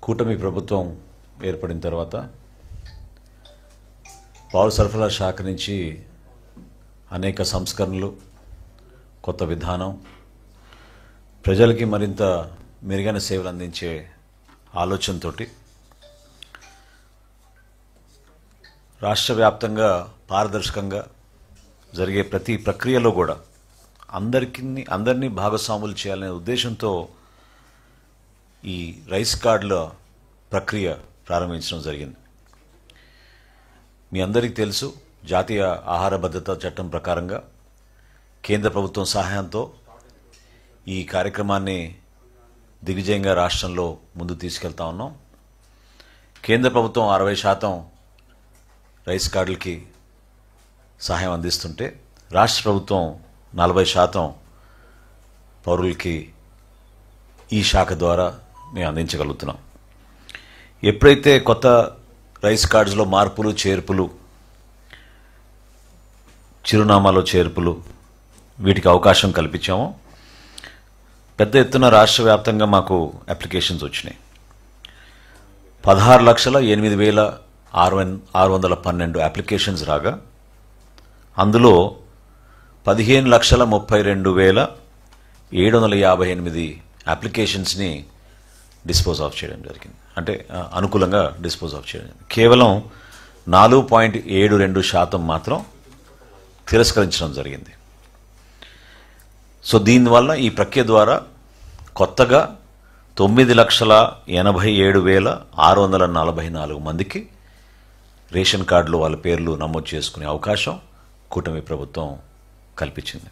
కూటమి ప్రభుత్వం ఏర్పడిన తర్వాత పౌర సరఫరాల శాఖ నుంచి అనేక సంస్కరణలు, కొత్త విధానం, ప్రజలకి మరింత మెరుగైన సేవలు అందించే ఆలోచనతోటి రాష్ట్ర వ్యాప్తంగా పారదర్శకంగా జరిగే ప్రతి ప్రక్రియలో కూడా అందరినీ భాగస్వాములు చేయాలనే ఉద్దేశంతో ఈ రైస్ కార్డుల ప్రక్రియ ప్రారంభించడం జరిగింది. మీ అందరికీ తెలుసు, జాతీయ ఆహార భద్రతా చట్టం ప్రకారంగా కేంద్ర ప్రభుత్వం సహాయంతో ఈ కార్యక్రమాన్ని దిగ్విజయంగా రాష్ట్రంలో ముందు తీసుకెళ్తా ఉన్నాం. కేంద్ర ప్రభుత్వం 60% రైస్ కార్డులకి సహాయం అందిస్తుంటే రాష్ట్ర ప్రభుత్వం 40% పౌరులకి ఈ శాఖ ద్వారా మేము అందించగలుగుతున్నాం. ఎప్పుడైతే కొత్త రైస్ కార్డ్స్లో మార్పులు, చేర్పులు, చిరునామాలో చేర్పులు వీటికి అవకాశం కల్పించామో పెద్ద ఎత్తున రాష్ట్ర వ్యాప్తంగా మాకు అప్లికేషన్స్ వచ్చినాయి. 16,08,612 అప్లికేషన్స్ రాగా అందులో 15,32,758 అప్లికేషన్స్ని డిస్పోజ్ ఆఫ్ చేయడం జరిగింది. అంటే అనుకూలంగా డిస్పోజ్ ఆఫ్ చేయడం. కేవలం 4.72% మాత్రం తిరస్కరించడం జరిగింది. సో దీనివల్ల ఈ ప్రక్రియ ద్వారా కొత్తగా 9,87,644 మందికి రేషన్ కార్డులో వాళ్ళ పేర్లు నమోదు చేసుకునే అవకాశం కూటమి ప్రభుత్వం కల్పించింది.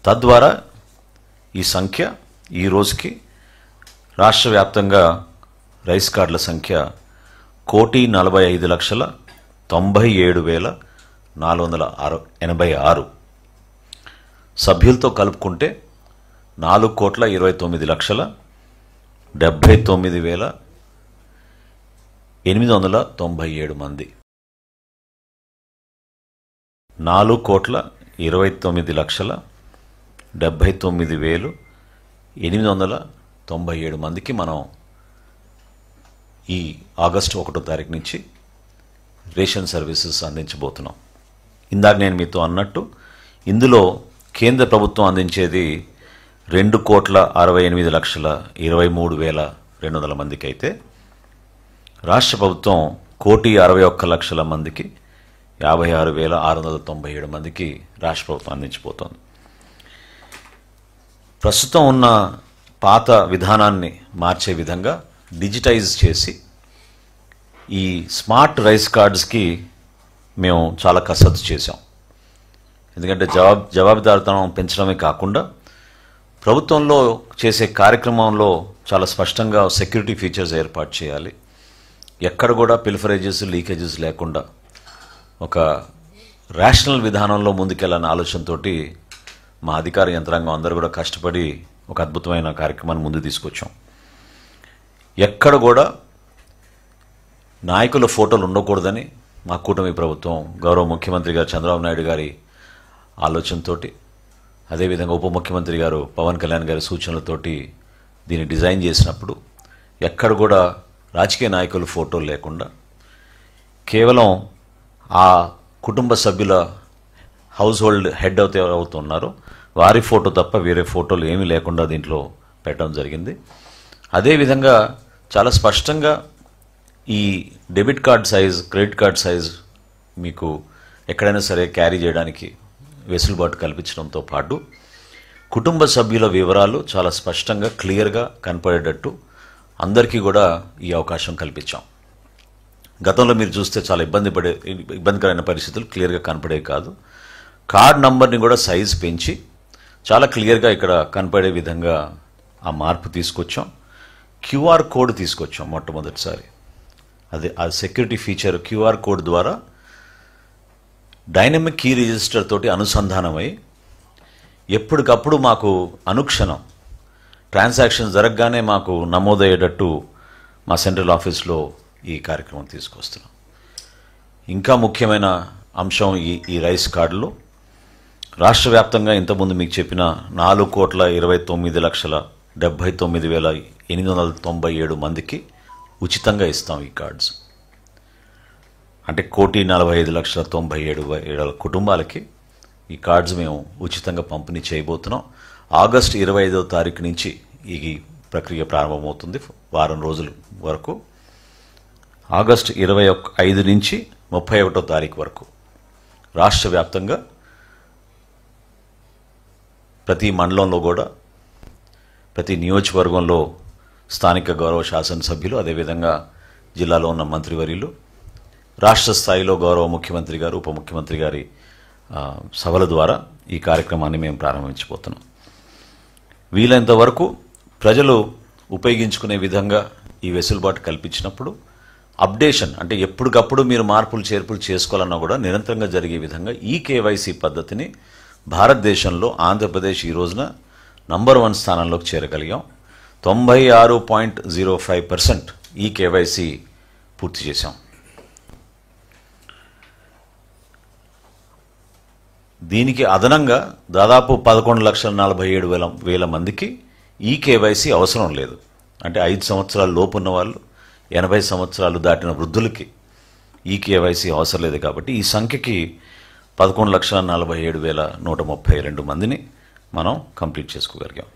తద్వారా ఈ సంఖ్య ఈ రోజుకి రాష్ట్ర వ్యాప్తంగా రైస్ కార్డుల సంఖ్య 1,45,97,486. సభ్యులతో కలుపుకుంటే 4,29,79,897 మంది. 4,29,79,897 మందికి మనం ఈ ఆగస్టు 1వ తారీఖు నుంచి రేషన్ సర్వీసెస్ అందించబోతున్నాం. ఇందాక నేను మీతో అన్నట్టు ఇందులో కేంద్ర ప్రభుత్వం అందించేది 2,68,23,200 మందికి అయితే రాష్ట్ర ప్రభుత్వం 1,61,00,000 మందికి 56,697 మందికి రాష్ట్ర ప్రభుత్వం అందించబోతోంది. ప్రస్తుతం ఉన్న పాత విధానాన్ని మార్చే విధంగా డిజిటైజ్ చేసి ఈ స్మార్ట్ రైస్ కార్డ్స్కి మేము చాలా కసరత్తు చేశాం. ఎందుకంటే జవాబుదారితనం పెంచడమే కాకుండా ప్రభుత్వంలో చేసే కార్యక్రమంలో చాలా స్పష్టంగా సెక్యూరిటీ ఫీచర్స్ ఏర్పాటు చేయాలి. ఎక్కడ కూడా పిల్ఫరేజెస్, లీకేజెస్ లేకుండా ఒక రేషనల్ విధానంలో ముందుకెళ్ళాలనే ఆలోచనతోటి మా అధికార యంత్రాంగం అందరూ కూడా కష్టపడి ఒక అద్భుతమైన కార్యక్రమాన్ని ముందు తీసుకొచ్చాం. ఎక్కడ కూడా నాయకుల ఫోటోలు ఉండకూడదని మా కూటమి ప్రభుత్వం గౌరవ ముఖ్యమంత్రి గారు చంద్రబాబు నాయుడు గారి ఆలోచనతోటి, అదేవిధంగా ఉప ముఖ్యమంత్రి గారు పవన్ కళ్యాణ్ గారి సూచనలతోటి దీన్ని డిజైన్ చేసినప్పుడు ఎక్కడ కూడా రాజకీయ నాయకుల ఫోటోలు లేకుండా కేవలం ఆ కుటుంబ సభ్యుల హౌస్ హోల్డ్ హెడ్ అవుతున్నారో వారి ఫోటో తప్ప వేరే ఫోటోలు ఏమీ లేకుండా దీంట్లో పెట్టడం జరిగింది. అదేవిధంగా చాలా స్పష్టంగా ఈ debit card size, credit card size మీకు ఎక్కడైనా సరే క్యారీ చేయడానికి వెసులుబాటు కల్పించడంతో పాటు కుటుంబ సభ్యుల వివరాలు చాలా స్పష్టంగా క్లియర్గా కనపడేటట్టు అందరికీ కూడా ఈ అవకాశం కల్పించాం. గతంలో మీరు చూస్తే చాలా ఇబ్బందికరమైన పరిస్థితులు క్లియర్గా కనపడేవి కాదు. కార్డ్ నంబర్ని కూడా సైజ్ పెంచి చాలా క్లియర్గా ఇక్కడ కనపడే విధంగా ఆ మార్పు తీసుకొచ్చాం. క్యూఆర్ కోడ్ తీసుకొచ్చాం మొట్టమొదటిసారి. అదే ఆ సెక్యూరిటీ ఫీచర్ క్యూఆర్ కోడ్ ద్వారా డైనమిక్ కీ రిజిస్టర్ తోటి అనుసంధానమై ఎప్పటికప్పుడు మాకు అనుక్షణం ట్రాన్సాక్షన్ జరగగానే మాకు నమోదయ్యేటట్టు మా సెంట్రల్ ఆఫీస్లో ఈ కార్యక్రమం తీసుకొస్తున్నాం. ఇంకా ముఖ్యమైన అంశం ఈ రైస్ కార్డులో రాష్ట్ర వ్యాప్తంగా ఇంతకుముందు మీకు చెప్పిన 4,29,79,897 మందికి ఉచితంగా ఇస్తాం ఈ కార్డ్స్. అంటే 1,45,97,000 కుటుంబాలకి ఈ కార్డ్స్ మేము ఉచితంగా పంపిణీ చేయబోతున్నాం. ఆగస్టు 25వ తారీఖు నుంచి ఈ ప్రక్రియ ప్రారంభమవుతుంది, వారం రోజుల వరకు. ఆగస్టు 25 నుంచి 31వ తారీఖు వరకు రాష్ట్ర వ్యాప్తంగా ప్రతి మండలంలో కూడా, ప్రతి నియోజకవర్గంలో స్థానిక గౌరవ శాసనసభ్యులు, అదేవిధంగా జిల్లాలో ఉన్న మంత్రివర్యులు, రాష్ట్ర స్థాయిలో గౌరవ ముఖ్యమంత్రి గారు, ఉప ముఖ్యమంత్రి గారి సభల ద్వారా ఈ కార్యక్రమాన్ని మేము ప్రారంభించబోతున్నాం. వీలైనంత వరకు ప్రజలు ఉపయోగించుకునే విధంగా ఈ వెసులుబాటు కల్పించినప్పుడు అప్డేషన్, అంటే ఎప్పటికప్పుడు మీరు మార్పులు చేర్పులు చేసుకోవాలన్నా కూడా నిరంతరంగా జరిగే విధంగా ఈ కేవైసీ పద్ధతిని భారతదేశంలో ఆంధ్రప్రదేశ్ ఈ రోజున నంబర్ 1 స్థానంలోకి చేరగలిగాం. 96.05% ఈ కేవైసీ పూర్తి చేశాం. దీనికి అదనంగా దాదాపు 11,47,000 మందికి ఈ కేవైసీ అవసరం లేదు. అంటే 5 సంవత్సరాల లోపు ఉన్న వాళ్ళు, 80 సంవత్సరాలు దాటిన వృద్ధులకి ఈ కేవైసీ అవసరం లేదు. కాబట్టి ఈ సంఖ్యకి 11,47,132 మందిని మనం కంప్లీట్ చేసుకోగలిగాం.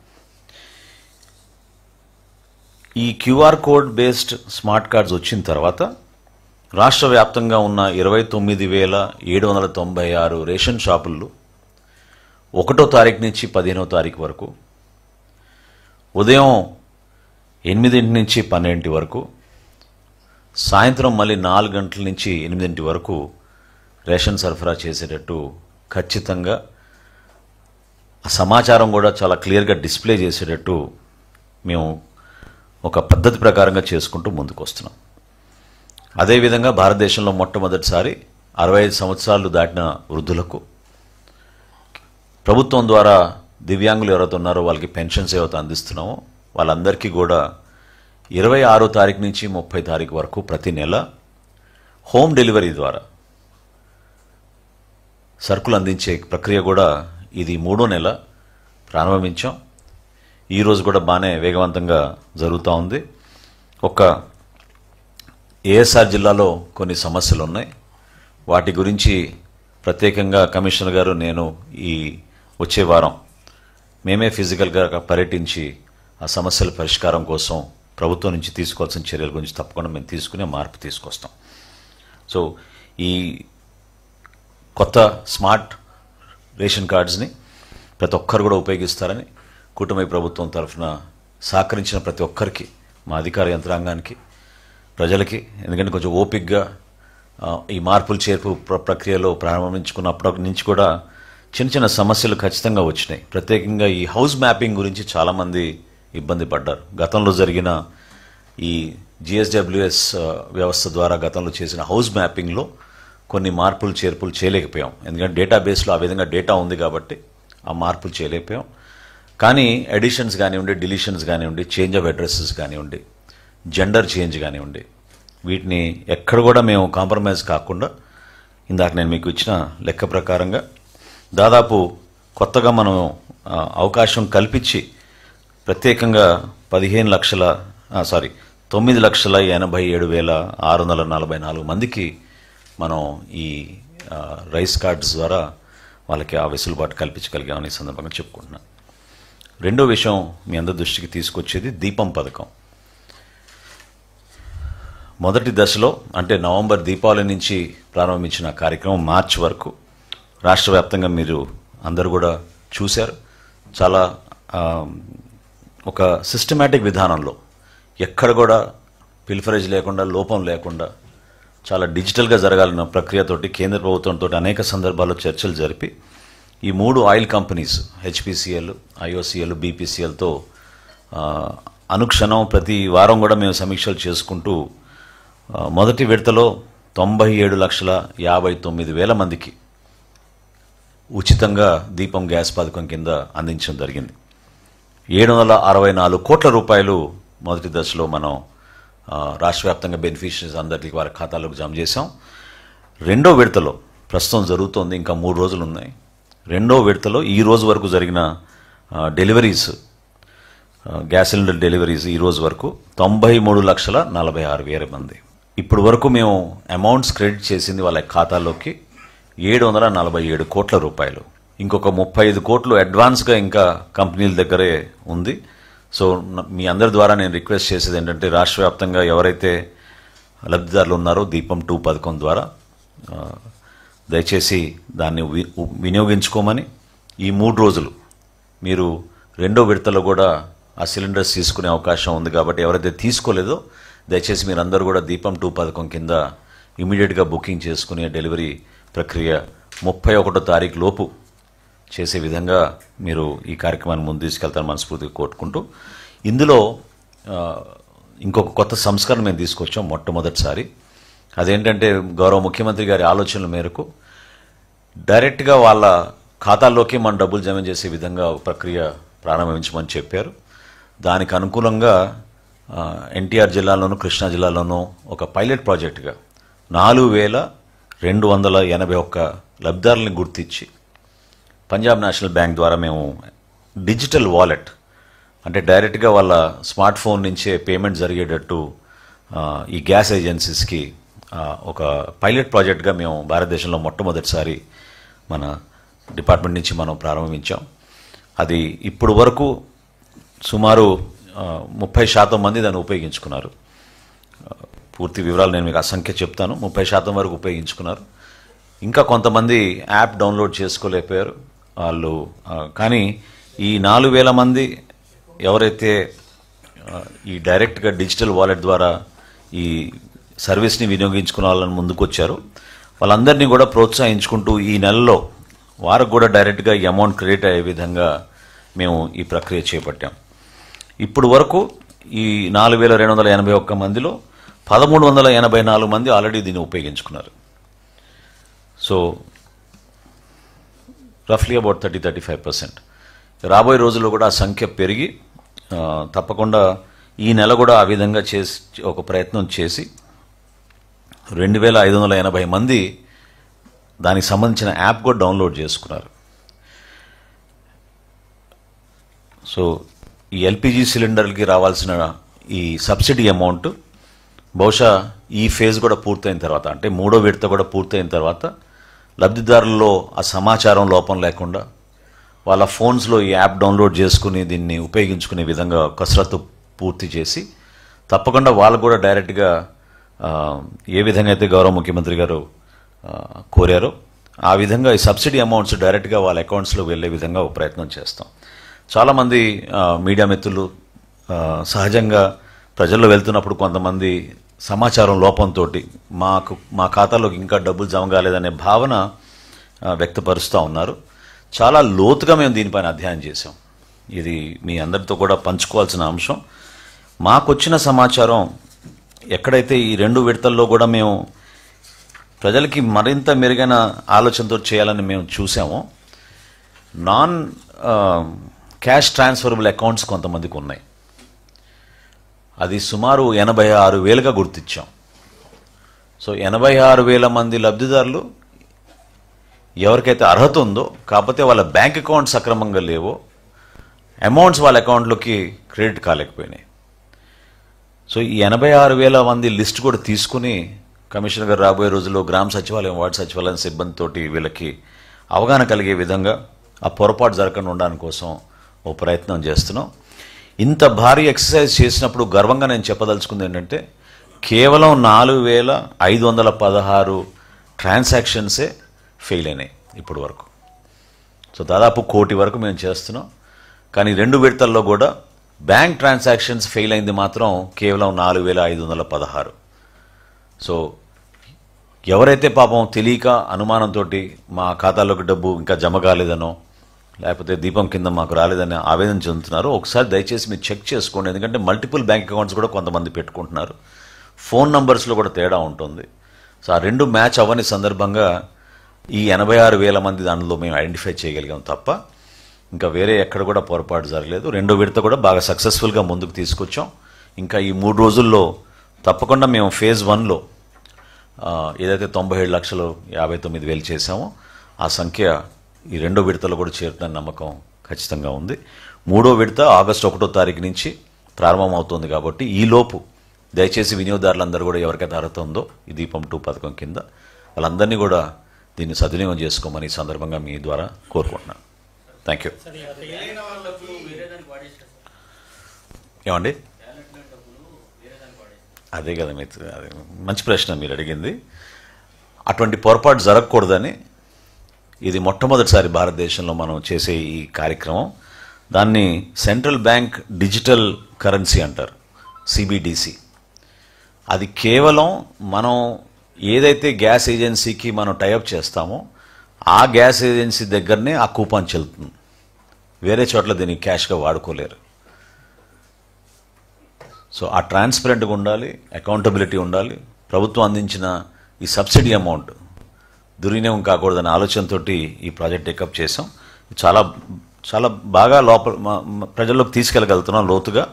ఈ QR code based smart cards వచ్చిన తర్వాత రాష్ట్ర వ్యాప్తంగా ఉన్న 29,796 రేషన్ షాపుల్లో 1వ తారీఖు నుంచి 15వ తారీఖు వరకు ఉదయం 8 నుంచి 12 వరకు, సాయంత్రం మళ్ళీ 4 గంటల నుంచి 8 వరకు రేషన్ సరఫరా చేసేటట్టు ఖచ్చితంగా ఆ సమాచారం కూడా చాలా క్లియర్గా డిస్ప్లే చేసేటట్టు మేము ఒక పద్ధతి ప్రకారంగా చేసుకుంటూ ముందుకు వస్తున్నాం. అదేవిధంగా భారతదేశంలో మొట్టమొదటిసారి 65 సంవత్సరాలు దాటిన వృద్ధులకు ప్రభుత్వం ద్వారా దివ్యాంగులు ఎవరైతే ఉన్నారో వాళ్ళకి పెన్షన్స్ ఏవైతే అందిస్తున్నామో వాళ్ళందరికీ కూడా 26వ తారీఖు నుంచి 30 తారీఖు వరకు ప్రతి నెల హోమ్ డెలివరీ ద్వారా సరుకులు అందించే ప్రక్రియ కూడా ఇది 3వ నెల ప్రారంభించాం. ఈరోజు కూడా బాగానే వేగవంతంగా జరుగుతూ ఉంది. ఒక ఏఎస్ఆర్ జిల్లాలో కొన్ని సమస్యలు ఉన్నాయి, వాటి గురించి ప్రత్యేకంగా కమిషనర్ గారు, నేను ఈ వచ్చే వారం మేమే ఫిజికల్గా పర్యటించి ఆ సమస్యల పరిష్కారం కోసం ప్రభుత్వం నుంచి తీసుకోవాల్సిన చర్యల గురించి తప్పకుండా మేము తీసుకునే మార్పు తీసుకొస్తాం. సో ఈ కొత్త స్మార్ట్ రేషన్ కార్డ్స్ని ప్రతి ఒక్కరు కూడా ఉపయోగిస్తారని కూటమి ప్రభుత్వం తరఫున సహకరించిన ప్రతి ఒక్కరికి, మా అధికార యంత్రాంగానికి, ప్రజలకి, ఎందుకంటే కొంచెం ఓపిక్గా ఈ మార్పులు చేర్పు ప్రక్రియలో ప్రారంభించుకున్నప్పటి నుంచి కూడా చిన్న చిన్న సమస్యలు ఖచ్చితంగా వచ్చినాయి. ప్రత్యేకంగా ఈ హౌస్ మ్యాపింగ్ గురించి చాలామంది ఇబ్బంది పడ్డారు. గతంలో జరిగిన ఈ జిఎస్డబ్ల్యూఎస్ వ్యవస్థ ద్వారా గతంలో చేసిన హౌస్ మ్యాపింగ్లో కొన్ని మార్పులు చేర్పులు చేయలేకపోయాం. ఎందుకంటే డేటాబేస్లో ఆ విధంగా డేటా ఉంది కాబట్టి ఆ మార్పులు చేయలేకపోయాం. కానీ ఎడిషన్స్ కానివ్వండి, డిలీషన్స్ కానివ్వండి, చేంజ్ ఆఫ్ అడ్రసెస్ కానివ్వండి, జెండర్ చేంజ్ కానివ్వండి, వీటిని ఎక్కడ కూడా మేము కాంప్రమైజ్ కాకుండా ఇందాక నేను మీకు ఇచ్చిన లెక్క ప్రకారంగా దాదాపు కొత్తగా మనం అవకాశం కల్పించి ప్రత్యేకంగా 9,87,644 మందికి మనం ఈ రైస్ కార్డ్స్ ద్వారా వాళ్ళకి ఆ వెసులుబాటు కల్పించగలిగామని ఈ సందర్భంగా చెప్పుకుంటున్నాను. రెండో విషయం మీ అందరి దృష్టికి తీసుకొచ్చేది దీపం పథకం. మొదటి దశలో అంటే నవంబర్ దీపావళి నుంచి ప్రారంభించిన కార్యక్రమం మార్చి వరకు రాష్ట్ర వ్యాప్తంగా మీరు అందరూ కూడా చూశారు. చాలా ఒక సిస్టమేటిక్ విధానంలో ఎక్కడ కూడా పిల్ఫరేజ్ లేకుండా, లోపం లేకుండా చాలా డిజిటల్గా జరగాలన్న ప్రక్రియతోటి కేంద్ర ప్రభుత్వంతో అనేక సందర్భాల్లో చర్చలు జరిపి ఈ 3 ఆయిల్ కంపెనీస్ హెచ్పిసిఎల్, ఐఓసిఎల్, బీపీసీఎల్తో అనుక్షణం ప్రతి వారం కూడా మేము సమీక్షలు చేసుకుంటూ మొదటి విడతలో 97,59,000 మందికి ఉచితంగా దీపం గ్యాస్ పథకం కింద అందించడం జరిగింది. 764 కోట్ల రూపాయలు మొదటి దశలో మనం రాష్ట్ర వ్యాప్తంగా బెనిఫిషరీస్ అందరికీ వారి ఖాతాలోకి జమ చేశాం. రెండో విడతలో ప్రస్తుతం జరుగుతోంది, ఇంకా 3 రోజులు ఉన్నాయి. రెండో విడతలో ఈ రోజు వరకు జరిగిన డెలివరీస్ గ్యాస్ సిలిండర్ డెలివరీస్ ఈ రోజు వరకు 93,46,000 మంది. ఇప్పుడు వరకు మేము అమౌంట్స్ క్రెడిట్ చేసింది వాళ్ళ ఖాతాల్లోకి 747 కోట్ల రూపాయలు. ఇంకొక 35 కోట్లు అడ్వాన్స్గా ఇంకా కంపెనీల దగ్గరే ఉంది. సో మీ అందరి ద్వారా నేను రిక్వెస్ట్ చేసేది ఏంటంటే రాష్ట్ర వ్యాప్తంగా ఎవరైతే లబ్ధిదారులు ఉన్నారో దీపం 2 పథకం ద్వారా దయచేసి దాన్ని వినియోగించుకోమని, ఈ 3 రోజులు మీరు రెండో విడతలో కూడా ఆ సిలిండర్స్ తీసుకునే అవకాశం ఉంది కాబట్టి ఎవరైతే తీసుకోలేదో దయచేసి మీరందరూ కూడా దీపం 2 పథకం కింద ఇమీడియట్గా బుకింగ్ చేసుకునే డెలివరీ ప్రక్రియ 31వ తారీఖు లోపు చేసే విధంగా మీరు ఈ కార్యక్రమాన్ని ముందు తీసుకెళ్తారని మనస్ఫూర్తిగా కోరుకుంటూ, ఇందులో ఇంకొక కొత్త సంస్కరణ మేము తీసుకొచ్చాం మొట్టమొదటిసారి. అదేంటంటే గౌరవ ముఖ్యమంత్రి గారి ఆలోచనల మేరకు డైరెక్ట్గా వాళ్ళ ఖాతాల్లోకి మనం డబ్బులు జమ చేసే విధంగా ఒక ప్రక్రియ ప్రారంభించమని చెప్పారు. దానికి అనుకూలంగా ఎన్టీఆర్ జిల్లాలోను కృష్ణా జిల్లాలోనూ ఒక పైలట్ ప్రాజెక్టుగా 4,281 లబ్ధిదారులను గుర్తించి పంజాబ్ నేషనల్ బ్యాంక్ ద్వారా మేము డిజిటల్ వాలెట్ అంటే డైరెక్ట్గా వాళ్ళ స్మార్ట్ ఫోన్ నుంచే పేమెంట్ జరిగేటట్టు ఈ గ్యాస్ ఏజెన్సీస్కి ఒక పైలట్ ప్రాజెక్ట్గా మేము భారతదేశంలో మొట్టమొదటిసారి మన డిపార్ట్మెంట్ నుంచి మనం ప్రారంభించాం. అది ఇప్పుడు వరకు సుమారు 30% మంది దాన్ని ఉపయోగించుకున్నారు. పూర్తి వివరాలు నేను మీకు ఆ సంఖ్య చెప్తాను. 30% వరకు ఉపయోగించుకున్నారు. ఇంకా కొంతమంది యాప్ డౌన్లోడ్ చేసుకోలేకపోయారు వాళ్ళు. కానీ ఈ 4,000 మంది ఎవరైతే ఈ డైరెక్ట్గా డిజిటల్ వాలెట్ ద్వారా ఈ సర్వీస్ని వినియోగించుకునే వాళ్ళని ముందుకు వచ్చారో వాళ్ళందరినీ కూడా ప్రోత్సహించుకుంటూ ఈ నెలలో వారికి కూడా డైరెక్ట్గా ఈ అమౌంట్ క్రెడిట్ అయ్యే విధంగా మేము ఈ ప్రక్రియ చేపట్టాం. ఇప్పుడు వరకు ఈ 4,281 మందిలో 1,384 మంది ఆల్రెడీ దీన్ని ఉపయోగించుకున్నారు. So రఫ్లీ about 30-35%. రాబోయే రోజుల్లో కూడా ఆ సంఖ్య పెరిగి తప్పకుండా ఈ నెల కూడా ఆ విధంగా చేసి ఒక ప్రయత్నం చేసి 2,580 మంది దానికి సంబంధించిన యాప్ కూడా డౌన్లోడ్ చేసుకున్నారు. సో ఈ ఎల్పిజి సిలిండర్కి రావాల్సిన ఈ సబ్సిడీ అమౌంట్ బహుశా ఈ ఫేజ్ కూడా పూర్తయిన తర్వాత అంటే 3వ విడత కూడా పూర్తయిన తర్వాత లబ్ధిదారుల్లో ఆ సమాచారం లోపం లేకుండా వాళ్ళ ఫోన్స్లో ఈ యాప్ డౌన్లోడ్ చేసుకుని దీన్ని ఉపయోగించుకునే విధంగా కసరత్తు పూర్తి చేసి తప్పకుండా వాళ్ళు కూడా డైరెక్ట్గా ఏ విధంగా అయితే గౌరవ ముఖ్యమంత్రి గారు కోరారో ఆ విధంగా ఈ సబ్సిడీ అమౌంట్స్ డైరెక్ట్గా వాళ్ళ అకౌంట్స్లో వెళ్ళే విధంగా ఒక ప్రయత్నం చేస్తాం. చాలామంది మీడియా మిత్రులు సహజంగా ప్రజల్లో వెళ్తున్నప్పుడు కొంతమంది సమాచారం లోపంతో మా ఖాతాలోకి ఇంకా డబ్బులు జమ కాలేదనే భావన వ్యక్తపరుస్తూ ఉన్నారు. చాలా లోతుగా మేము దీనిపైన అధ్యయనం చేశాం. ఇది మీ అందరితో కూడా పంచుకోవాల్సిన అంశం. మాకొచ్చిన సమాచారం ఎక్కడైతే ఈ 2 విడతల్లో కూడా మేము ప్రజలకి మరింత మెరుగైన ఆలోచనతో చేయాలని మేము చూసామో నాన్ క్యాష్ ట్రాన్స్ఫరబుల్ అకౌంట్స్ కొంతమందికి ఉన్నాయి. అది సుమారు 86,000గా గుర్తించాం. సో 86,000 మంది లబ్ధిదారులు ఎవరికైతే అర్హత ఉందో కాకపోతే వాళ్ళ బ్యాంక్ అకౌంట్స్ సక్రమంగా లేవో అమౌంట్స్ వాళ్ళ అకౌంట్లోకి క్రెడిట్ కాలేకపోయినాయి. సో ఈ 86,000 మంది లిస్ట్ కూడా తీసుకుని కమిషనర్ గారు రాబోయే రోజుల్లో గ్రామ సచివాలయం వార్డు సచివాలయం సిబ్బందితోటి వీళ్ళకి అవగాహన కలిగే విధంగా ఆ పొరపాటు జరగకుండా ఉండడానికి కోసం ఓ ప్రయత్నం చేస్తున్నాం. ఇంత భారీ ఎక్సర్సైజ్ చేసినప్పుడు గర్వంగా నేను చెప్పదలుచుకుంది ఏంటంటే కేవలం 4,516 ట్రాన్సాక్షన్సే ఫెయిల్ అయినాయి ఇప్పటి వరకు. సో దాదాపు 1 కోటి వరకు మేము చేస్తున్నాం. కానీ 2 విడతల్లో కూడా బ్యాంక్ ట్రాన్సాక్షన్స్ ఫెయిల్ అయింది మాత్రం కేవలం 4,516. సో ఎవరైతే పాపం తెలియక అనుమానంతో మా ఖాతాలోకి డబ్బు ఇంకా జమ కాలేదనో లేకపోతే దీపం కింద మాకు రాలేదని ఆవేదన చెందుతున్నారో ఒకసారి దయచేసి మీరు చెక్ చేసుకోండి. ఎందుకంటే మల్టిపుల్ బ్యాంక్ అకౌంట్స్ కూడా కొంతమంది పెట్టుకుంటున్నారు. ఫోన్ నంబర్స్లో కూడా తేడా ఉంటుంది. సో ఆ 2 మ్యాచ్ అవ్వని సందర్భంగా ఈ 86,000 మంది దానిలో మేము ఐడెంటిఫై చేయగలిగాం తప్ప ఇంకా వేరే ఎక్కడ కూడా పొరపాటు జరగలేదు. 2వ విడత కూడా బాగా సక్సెస్ఫుల్గా ముందుకు తీసుకొచ్చాం. ఇంకా ఈ 3 రోజుల్లో తప్పకుండా మేము ఫేజ్ 1లో ఏదైతే 97,59,000 చేశామో ఆ సంఖ్య ఈ 2వ విడతలో కూడా చేరుతున్న నమ్మకం ఖచ్చితంగా ఉంది. మూడో విడత ఆగస్టు 1వ తారీఖు నుంచి ప్రారంభమవుతుంది. కాబట్టి ఈలోపు దయచేసి వినియోగదారులందరూ కూడా ఎవరికైతే అర్హత ఉందో ఈ దీపం 2 పథకం కింద వాళ్ళందరినీ కూడా దీన్ని సద్వినియోగం చేసుకోమని ఈ సందర్భంగా మీ ద్వారా కోరుకుంటున్నాను. Thank you. ఏమండి అదే కదా మంచి ప్రశ్న మీరు అడిగింది. అటువంటి పొరపాటు జరగకూడదని ఇది మొట్టమొదటిసారి భారతదేశంలో మనం చేసే ఈ కార్యక్రమం. దాన్ని సెంట్రల్ బ్యాంక్ డిజిటల్ కరెన్సీ అంటారు, సిబిడిసి. అది కేవలం మనం ఏదైతే గ్యాస్ ఏజెన్సీకి మనం టైఅప్ చేస్తామో ఆ గ్యాస్ ఏజెన్సీ దగ్గరనే ఆ కూపన్ చెల్లుతుంది. వేరే చోట్ల దీన్ని క్యాష్గా వాడుకోలేరు. సో ఆ ట్రాన్స్పరెంట్గా ఉండాలి, అకౌంటబిలిటీ ఉండాలి. ప్రభుత్వం అందించిన ఈ సబ్సిడీ అమౌంట్ దుర్వినియోగం కాకూడదనే ఆలోచనతో ఈ ప్రాజెక్ట్ టేకప్ చేసాం. చాలా చాలా బాగా ప్రజల్లోకి తీసుకెళ్ళగలుగుతున్నాం లోతుగా.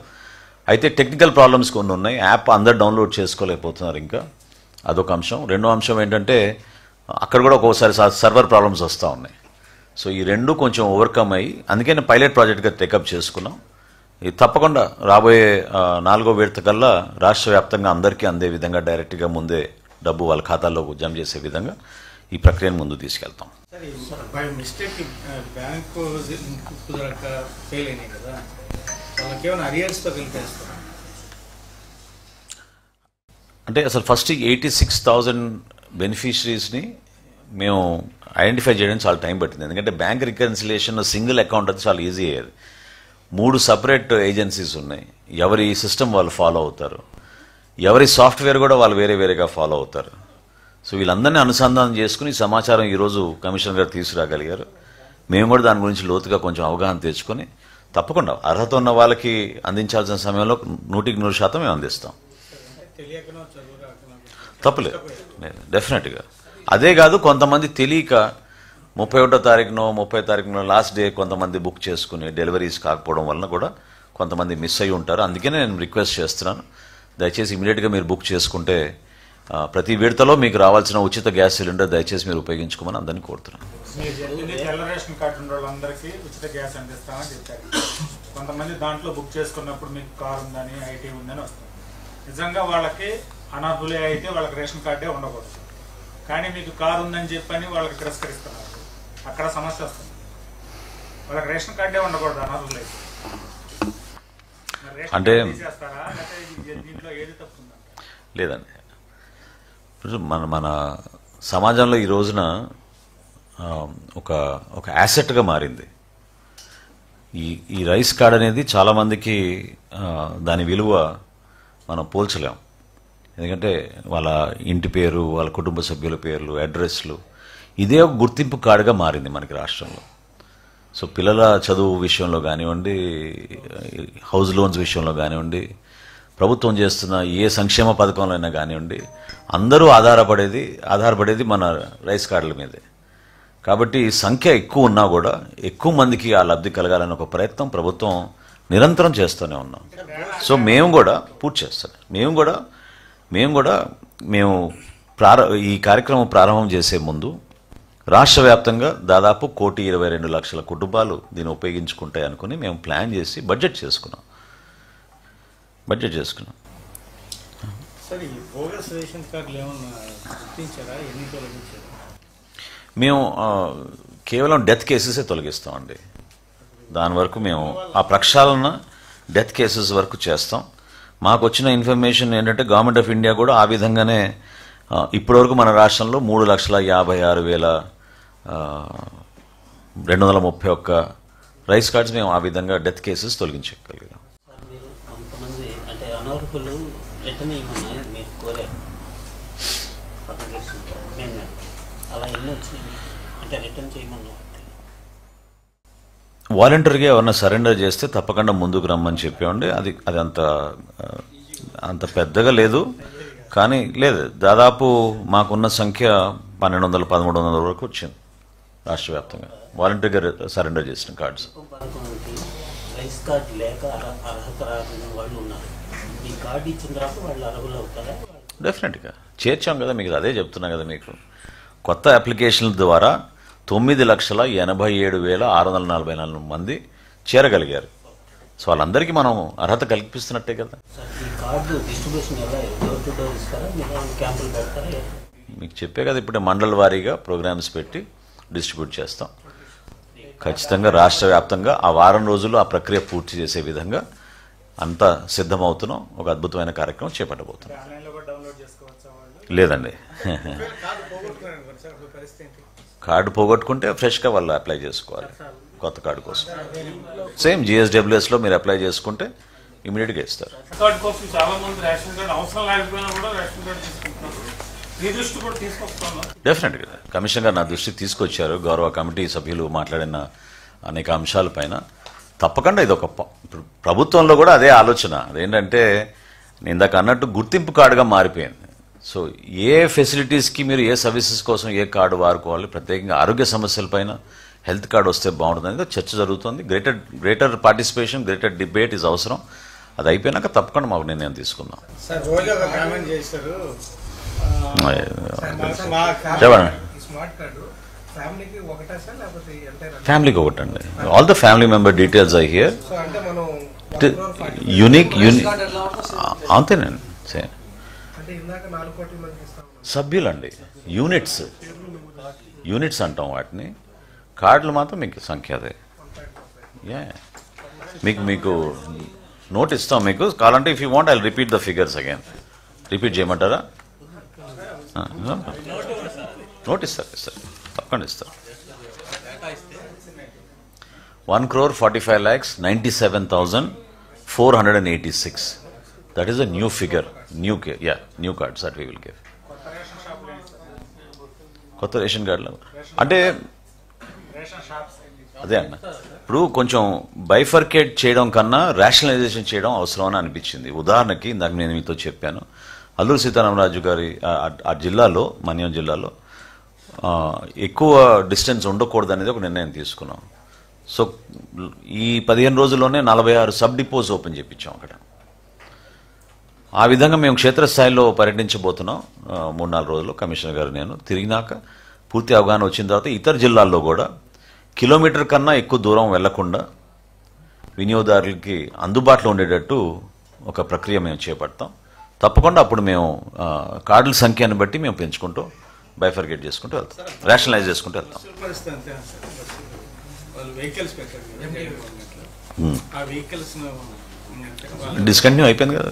అయితే టెక్నికల్ ప్రాబ్లమ్స్ కొన్ని ఉన్నాయి. యాప్ అందరు డౌన్లోడ్ చేసుకోలేకపోతున్నారు ఇంకా, అదొక అంశం. రెండో అంశం ఏంటంటే అక్కడ కూడా ఒక్కోసారి సర్వర్ ప్రాబ్లమ్స్ వస్తూ ఉన్నాయి. సో ఈ రెండు కొంచెం ఓవర్కమ్ అయ్యి అందుకని పైలట్ ప్రాజెక్ట్గా టేకప్ చేసుకున్నాం. ఇది తప్పకుండా రాబోయే 4వ విడత కల్లా రాష్ట్ర వ్యాప్తంగా అందరికీ అందే విధంగా డైరెక్ట్గా ముందే డబ్బు వాళ్ళ ఖాతాల్లో జమ చేసే విధంగా ఈ ప్రక్రియను ముందు తీసుకెళ్తాం. బై మిస్టేక్ బ్యాంకు కుదరక ఫెయిల్ అయినాయి కదా, వాళ్ళకి ఏమైనా అరియర్స్తో కలిపేస్తారా? అంటే అసలు ఫస్ట్ 86,000 బెనిఫిషరీస్ని మేము ఐడెంటిఫై చేయడానికి చాలా టైం పట్టింది. ఎందుకంటే బ్యాంక్ రికన్సిలేషన్ సింగిల్ అకౌంట్ అది చాలా ఈజీ అయ్యేది. 3 సపరేట్ ఏజెన్సీస్ ఉన్నాయి. ఎవరి సిస్టమ్ వాళ్ళు ఫాలో అవుతారు, ఎవరి సాఫ్ట్వేర్ కూడా వాళ్ళు వేరే వేరేగా ఫాలో అవుతారు. సో వీళ్ళందరినీ అనుసంధానం చేసుకుని సమాచారం ఈరోజు కమిషనర్ గారు తీసుకురాగలిగారు. మేము కూడా దాని గురించి లోతుగా కొంచెం అవగాహన తెచ్చుకొని తప్పకుండా అర్హత ఉన్న వాళ్ళకి అందించాల్సిన సమయంలో 100% మేము అందిస్తాం. తప్పులేదు, డెఫినెట్గా. అదే కాదు, కొంతమంది తెలియక 31వ తారీఖునో 30వ తారీఖునో లాస్ట్ డే కొంతమంది బుక్ చేసుకుని డెలివరీస్ కాకపోవడం వలన కూడా కొంతమంది మిస్ అయ్యి ఉంటారు. అందుకనే నేను రిక్వెస్ట్ చేస్తున్నాను, దయచేసి ఇమీడియట్గా మీరు బుక్ చేసుకుంటే ప్రతి విడతలో మీకు రావాల్సిన ఉచిత గ్యాస్ సిలిండర్ దయచేసి మీరు ఉపయోగించుకోమని అందరినీ కోరుతున్నాను. తెల్ల రేషన్ కార్డు ఉన్న వాళ్ళందరికీ ఉచిత గ్యాస్ అందిస్తామని చెప్పారు. కొంతమంది దాంట్లో బుక్ చేసుకున్నప్పుడు మీకు కార్ ఉందని ఐటీ ఉందని వస్తుంది. నిజంగా వాళ్ళకి అనర్హులే అయితే వాళ్ళకి రేషన్ కార్డే ఉండకూడదు. కానీ మీకు కారు ఉందని చెప్పని వాళ్ళకి తిరస్కరిస్తున్నారు. అక్కడ సమస్య వస్తుంది. వాళ్ళకి రేషన్ కార్డే ఉండకూడదు అనర్హులే. అంటే చేస్తారా లేకపోతే దీంట్లో ఏది తప్పుందంట? లేదండి, మన సమాజంలో ఈ రోజున ఒక యాసెట్గా మారింది ఈ రైస్ కార్డ్ అనేది. చాలామందికి దాని విలువ మనం పోల్చలేం. ఎందుకంటే వాళ్ళ ఇంటి పేరు, వాళ్ళ కుటుంబ సభ్యుల పేర్లు, అడ్రస్లు, ఇదే ఒక గుర్తింపు కార్డుగా మారింది మనకి రాష్ట్రంలో. సో పిల్లల చదువు విషయంలో కానివ్వండి, హౌస్ లోన్స్ విషయంలో కానివ్వండి, ప్రభుత్వం చేస్తున్న ఏ సంక్షేమ పథకంలో అయినా కానివ్వండి, అందరూ ఆధారపడేది మన రైస్ కార్డుల మీదే. కాబట్టి సంఖ్య ఎక్కువ ఉన్నా కూడా ఎక్కువ మందికి ఆ లబ్ధి కలగాలని ఒక ప్రయత్నం ప్రభుత్వం నిరంతరం చేస్తూనే ఉన్నాం. సో మేము కూడా పూర్తి చేస్తాం. మేము ఈ కార్యక్రమం ప్రారంభం చేసే ముందు రాష్ట్ర వ్యాప్తంగా దాదాపు 1,22,00,000 కుటుంబాలు దీన్ని ఉపయోగించుకుంటాయి అనుకుని మేము ప్లాన్ చేసి బడ్జెట్ చేసుకున్నాం. మేము కేవలం డెత్ కేసెసే తొలగిస్తామండి. దాని వరకు మేము ఆ ప్రక్షాళన డెత్ కేసెస్ వరకు చేస్తాం. మాకు వచ్చిన ఇన్ఫర్మేషన్ ఏంటంటే గవర్నమెంట్ ఆఫ్ ఇండియా కూడా ఆ విధంగానే ఇప్పటివరకు మన రాష్ట్రంలో 3,56,231 రైస్ కార్డ్స్ మేము ఆ విధంగా డెత్ కేసెస్ తొలగించగలిగాం. వాలంటీర్గా ఎవరన్నా సరెండర్ చేస్తే తప్పకుండా ముందుకు రమ్మని చెప్పేవండి. అది అంత పెద్దగా లేదు, కానీ లేదు, దాదాపు మాకున్న సంఖ్య 1,200-1,300 వరకు వచ్చింది రాష్ట్ర వ్యాప్తంగా వాలంటీర్గా సరెండర్ చేసిన కార్డ్స్. డెఫినెట్గా చేర్చాం కదా, మీకు అదే చెప్తున్నా కదా. మీకు కొత్త అప్లికేషన్ల ద్వారా 9,87,644 మంది చేరగలిగారు. సో వాళ్ళందరికీ మనం అర్హత కల్పిస్తున్నట్టే కదా. ఈ కార్డు డిస్ట్రిబ్యూషన్ ఎలా డోర్ టు డోర్ ఇస్తారా, మీరు క్యాంపులు పెడతారా? మీకు చెప్పే కదా ఇప్పుడు మండల వారీగా ప్రోగ్రామ్స్ పెట్టి డిస్ట్రిబ్యూట్ చేస్తాం. ఖచ్చితంగా రాష్ట్ర వ్యాప్తంగా ఆ వారం రోజులు ఆ ప్రక్రియ పూర్తి చేసే విధంగా అంతా సిద్ధమవుతున్నాం. ఒక అద్భుతమైన కార్యక్రమం చేపట్టబోతున్నాం. ఆన్లైన్లో కూడా డౌన్లోడ్ చేసుకోవచ్చా వాళ్ళు? లేదండి, కార్డు పోగొట్టుకుంటే ఫ్రెష్గా వాళ్ళు అప్లై చేసుకోవాలి కొత్త కార్డు కోసం. సేమ్ జిఎస్డబ్ల్యూఎస్లో మీరు అప్లై చేసుకుంటే ఇమీడియట్గా ఇస్తారు. కార్డు కోసం చాలా మంది రేషన్ కార్డు అవసరం లేకపోయినా కూడా రేషన్ కార్డు తీసుకుంటున్నారు. మీ దృష్టి కూడా తీసుకొస్తాను. డెఫినెట్గా కమిషనర్ గారు నా దృష్టికి తీసుకొచ్చారు. గౌరవ కమిటీ సభ్యులు మాట్లాడిన అనేక అంశాలపైన తప్పకుండా ఇది ఒక ఇప్పుడు ప్రభుత్వంలో కూడా అదే ఆలోచన. అదేంటంటే నేను ఇందాక అన్నట్టు గుర్తింపు కార్డుగా మారిపోయింది. సో ఏ ఫెసిలిటీస్కి మీరు ఏ సర్వీసెస్ కోసం ఏ కార్డు వాడుకోవాలి, ప్రత్యేకంగా ఆరోగ్య సమస్యలపైన హెల్త్ కార్డు వస్తే బాగుంటుంది అనేది చర్చ జరుగుతుంది. Greater participation, greater debate is అవసరం. అది అయిపోయినాక తప్పకుండా మాకు నిర్ణయం తీసుకుందాం. ఫ్యామిలీకి ఒకటండి. All the family member details I here. Unique అంతేనండి. సభ్యులండి, యూనిట్స్ అంటాం వాటిని. కార్డులు మాత్రం మీకు సంఖ్య అదే. మీకు నోట్ ఇస్తాం. మీకు కావాలంటే if you want I repeat the figures again. Repeat చేయమంటారా? నోట్ ఇస్తారు తప్పకుండా ఇస్తారు. 1,45,97,486. That is a new figure. New cards that we will give. కొత్త రేషన్ కార్డులు అంటే అదే అన్న, ఇప్పుడు కొంచెం బైఫర్కేట్ చేయడం కన్నా రేషనలైజేషన్ చేయడం అవసరం అని అనిపించింది. ఉదాహరణకి ఇందాక నేను మీతో చెప్పాను, అల్లూరు సీతారామరాజు గారి ఆ జిల్లాలో, మన్యం జిల్లాలో ఎక్కువ డిస్టెన్స్ ఉండకూడదు అనేది ఒక నిర్ణయం తీసుకున్నాం. సో ఈ 15 రోజుల్లోనే 46 సబ్ డిపోస్ ఓపెన్ చేయించాం అక్కడ. ఆ విధంగా మేము క్షేత్రస్థాయిలో పర్యటించబోతున్నాం 3-4 రోజుల్లో. కమిషనర్ గారు నేను తిరిగినాక పూర్తి అవగాహన వచ్చిన తర్వాత ఇతర జిల్లాల్లో కూడా కిలోమీటర్ కన్నా ఎక్కువ దూరం వెళ్లకుండా వినియోగదారులకి అందుబాటులో ఉండేటట్టు ఒక ప్రక్రియ మేము చేపడతాం. తప్పకుండా అప్పుడు మేము కార్డుల సంఖ్యను బట్టి మేము పెంచుకుంటూ బైఫర్గేట్ చేసుకుంటూ వెళ్తాం, రేషనలైజ్ చేసుకుంటూ వెళ్తాం. డిస్కంటిన్యూ అయిపోయింది కదా.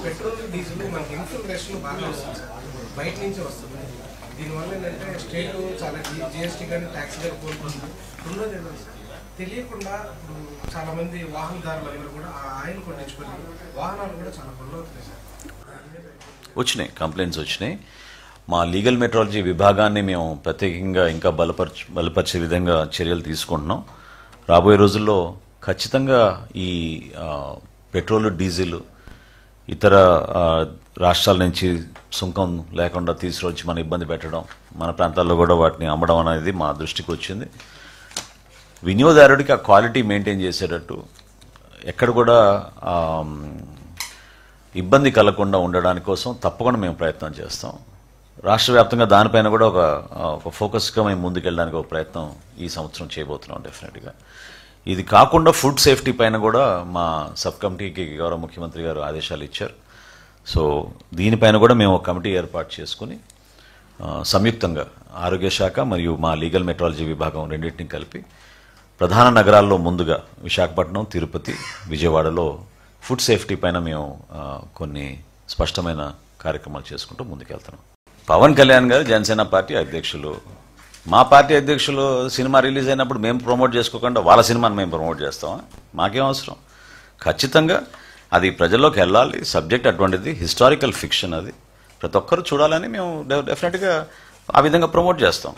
పెట్రోల్ డీజిల్ మనకి ఇన్ఫ్లేషన్ బాగా వస్తుంది సార్, బయట నుంచి వస్తుంది. దీనివల్ల ఏంటంటే స్టేట్ చాలా జిఎస్టీ కానీ ట్యాక్స్ కానీ కోల్పోతుంది. రెండోది ఏంటంటే సార్, తెలియకుండా ఇప్పుడు చాలా మంది వాహనదారులందరూ కూడా ఆ ఆయిల్ కొట్టించుకొని వాహనాలు కూడా చాలా కొల్లవుతున్నాయి సార్. వచ్చినాయి కంప్లైంట్స్ వచ్చినాయి. మా లీగల్ మెట్రాలజీ విభాగాన్ని మేము ప్రత్యేకంగా ఇంకా బలపరిచే విధంగా చర్యలు తీసుకుంటున్నాం. రాబోయే రోజుల్లో ఖచ్చితంగా ఈ పెట్రోల్, డీజిల్ ఇతర రాష్ట్రాల నుంచి సుంకం లేకుండా తీసుకొచ్చి మన ఇబ్బంది పెట్టడం, మన ప్రాంతాల్లో కూడా వాటిని అమ్మడం అనేది మా దృష్టికి వచ్చింది. వినియోగదారుడికి ఆ క్వాలిటీ మెయింటైన్ చేసేటట్టు ఎక్కడ కూడా ఇబ్బంది కలగకుండా ఉండడానికి కోసం తప్పకుండా మేము ప్రయత్నం చేస్తాం. రాష్ట్ర వ్యాప్తంగా దానిపైన కూడా ఒక ఫోకస్గా మేము ముందుకెళ్ళడానికి ఒక ప్రయత్నం ఈ సంవత్సరం చేయబోతున్నాం డెఫినెట్గా. ఇది కాకుండా ఫుడ్ సేఫ్టీ పైన కూడా మా సబ్ కమిటీకి గౌరవ ముఖ్యమంత్రి గారు ఆదేశాలు ఇచ్చారు. సో దీనిపైన కూడా మేము ఒక కమిటీ ఏర్పాటు చేసుకుని సంయుక్తంగా ఆరోగ్య శాఖ మరియు మా లీగల్ మెట్రాలజీ విభాగం రెండింటిని కలిపి ప్రధాన నగరాల్లో ముందుగా విశాఖపట్నం, తిరుపతి, విజయవాడలో ఫుడ్ సేఫ్టీ పైన మేము కొన్ని స్పష్టమైన కార్యక్రమాలు చేసుకుంటూ ముందుకెళ్తున్నాం. పవన్ కళ్యాణ్ గారు జనసేన పార్టీ అధ్యక్షులు. మా పార్టీ అధ్యక్షులు సినిమా రిలీజ్ అయినప్పుడు మేము ప్రమోట్ చేసుకోకుండా వాళ్ళ సినిమాని మేము ప్రమోట్ చేస్తామా? మాకేం అవసరం? ఖచ్చితంగా అది ప్రజల్లోకి వెళ్ళాలి. సబ్జెక్ట్ అటువంటిది, హిస్టారికల్ ఫిక్షన్, అది ప్రతి ఒక్కరు చూడాలని మేము డెఫినెట్గా ఆ విధంగా ప్రమోట్ చేస్తాం.